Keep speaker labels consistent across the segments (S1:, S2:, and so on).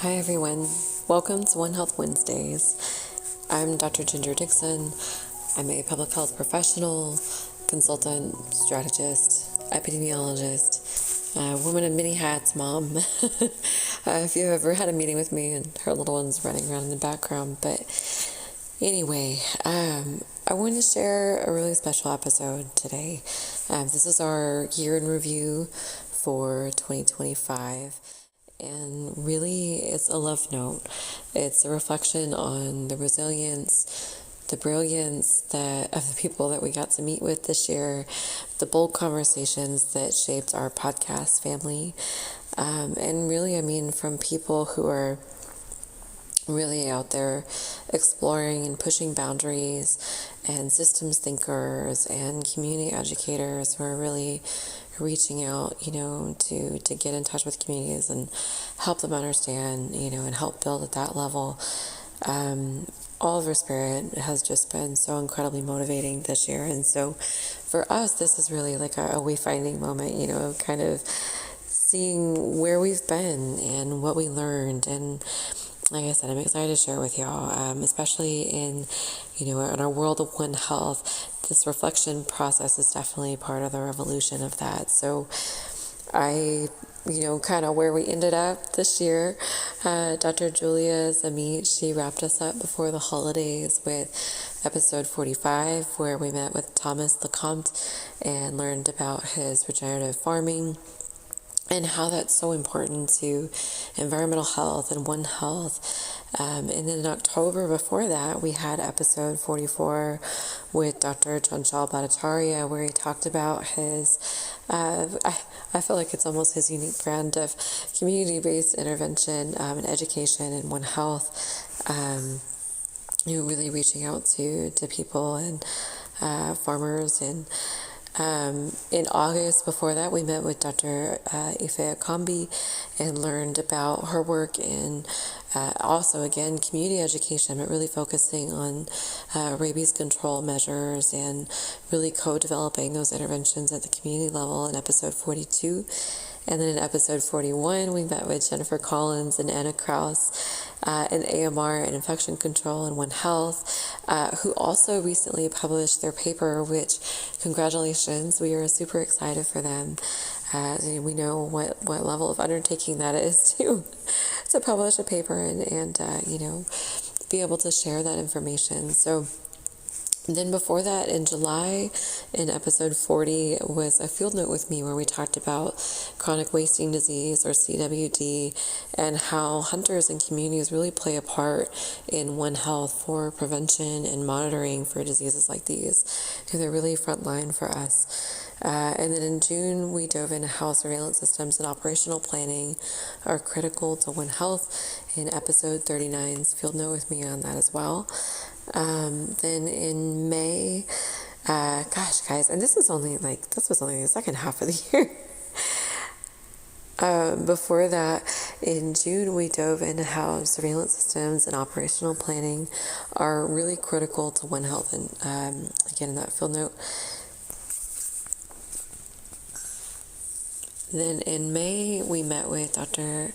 S1: Hi everyone, welcome to One Health Wednesdays. I'm Dr. Ginger Dixon. I'm a public health professional, consultant, strategist, epidemiologist, woman of many hats, mom. If you've ever had a meeting with me and her little one's running around in the background. But anyway, I wanted to share a really special episode today. This is our year in review for 2025. And really, it's a love note. It's a reflection on the resilience, the brilliance of the people that we got to meet with this year, the bold conversations that shaped our podcast family. And really, from people who are really out there exploring and pushing boundaries, and systems thinkers and community educators who are really reaching out, to get in touch with communities and help them understand, and help build at that level. All of our spirit has just been so incredibly motivating this year. And so for us, this is really like a wayfinding moment, kind of seeing where we've been and what we learned. And like I said, I'm excited to share with y'all, especially in our world of One Health. This reflection process is definitely part of the revolution of that. So kind of where we ended up this year, Dr. Julia Zamit, she wrapped us up before the holidays with episode 45, where we met with Thomas Lecomte and learned about his regenerative farming and how that's so important to environmental health and One Health. And then in October before that, we had episode 44 with Dr. Chanchal Bhattacharya, where he talked about his, I feel like it's almost his unique brand of community-based intervention and education in One Health, really reaching out to people and farmers. And in August before that, we met with Dr. Ife Akambi and learned about her work in also, again, community education, but really focusing on rabies control measures and really co-developing those interventions at the community level in episode 42. And then in episode 41, we met with Jennifer Collins and Anna Kraus in AMR and infection control and One Health, who also recently published their paper, which, congratulations, we are super excited for them. We know what level of undertaking that is to publish a paper and be able to share that information. So then before that, in July, in episode 40, was a field note with me where we talked about chronic wasting disease, or CWD, and how hunters and communities really play a part in One Health for prevention and monitoring for diseases like these. They're really frontline for us. And then in June, we dove into how surveillance systems and operational planning are critical to One Health in episode 39's field note with me on that as well. Then in May, guys, and this was only the second half of the year. Before that, in June, we dove into how surveillance systems and operational planning are really critical to One Health. And again, in that field note. Then in May, we met with Dr.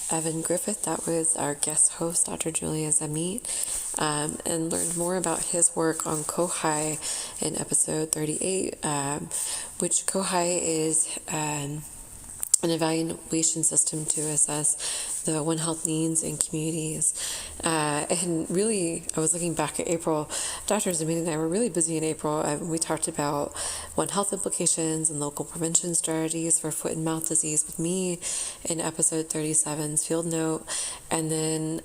S1: Evan Griffith. That was our guest host, Dr. Julia Zamit, and learned more about his work on COHI in episode 38, which COHI is an evaluation system to assess the One Health needs in communities. And really, I was looking back at April. Dr. Zamit and I were really busy in April. We talked about One Health implications and local prevention strategies for foot and mouth disease with me in episode 37's field note. And then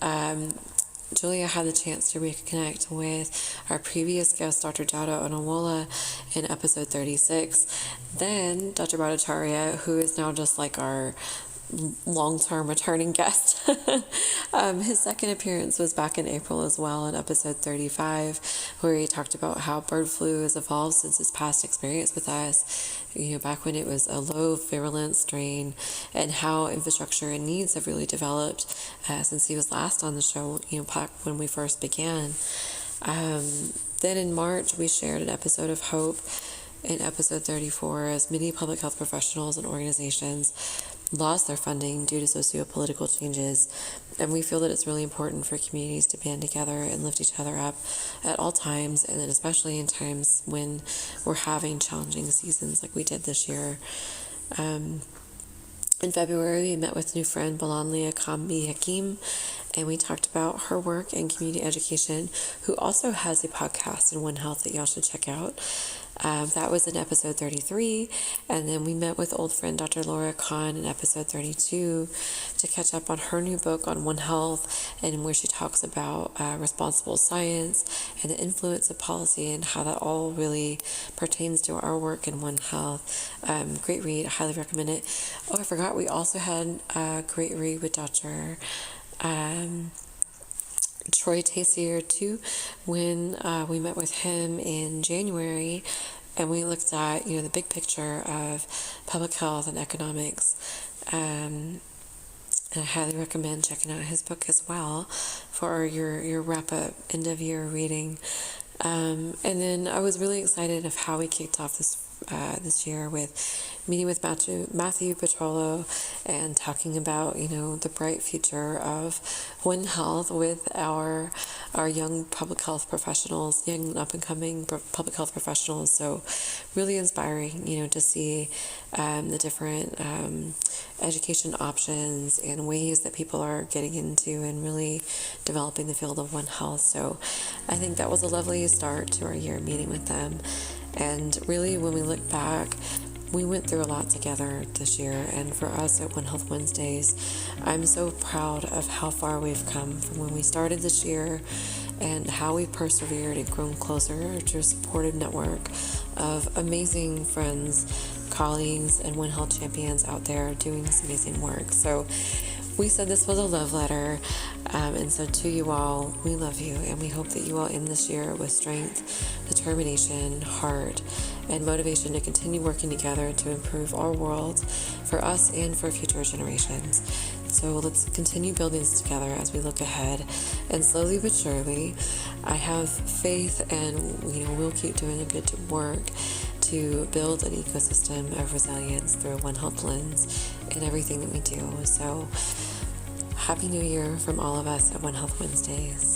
S1: Julia had the chance to reconnect with our previous guest, Dr. Jada Onawola, in episode 36. Then Dr. Bhattacharya, who is now just like our long-term returning guest. His second appearance was back in April as well in episode 35, where he talked about how bird flu has evolved since his past experience with us, back when it was a low virulence strain, and how infrastructure and needs have really developed since he was last on the show, back when we first began. Then in March, we shared an episode of Hope in episode 34 as many public health professionals and organizations lost their funding due to socio-political changes, and we feel that it's really important for communities to band together and lift each other up at all times, and then especially in times when we're having challenging seasons like we did this year. In February, we met with new friend Balanlia Kambi Hakim, and we talked about her work in community education, who also has a podcast in One Health that y'all should check out. That was in episode 33, and then we met with old friend Dr. Laura Kahn in episode 32 to catch up on her new book on One Health, and where she talks about responsible science and the influence of policy and how that all really pertains to our work in One Health. Great read, I highly recommend it. Oh, I forgot, we also had a great read with Dr. Troy Tasier too, when we met with him in January, and we looked at the big picture of public health and economics. And I highly recommend checking out his book as well for your wrap up end of year reading. And then I was really excited of how we kicked off this year with meeting with Matthew Petrollo and talking about the bright future of One Health with our young public health professionals, young up and coming public health professionals. So really inspiring to see the different education options and ways that people are getting into and really developing the field of One Health. So I think that was a lovely start to our year meeting with them. And really, when we look back, we went through a lot together this year, and for us at One Health Wednesdays, I'm so proud of how far we've come from when we started this year and how we persevered and grown closer to a supportive network of amazing friends, colleagues, and One Health champions out there doing this amazing work. So we said this was a love letter, and so to you all, we love you, and we hope that you all end this year with strength, determination, heart, and motivation to continue working together to improve our world for us and for future generations. So let's continue building this together as we look ahead, and slowly but surely, I have faith, and we'll keep doing a good work to build an ecosystem of resilience through a One Health lens in everything that we do. So Happy New Year from all of us at One Health Wednesdays.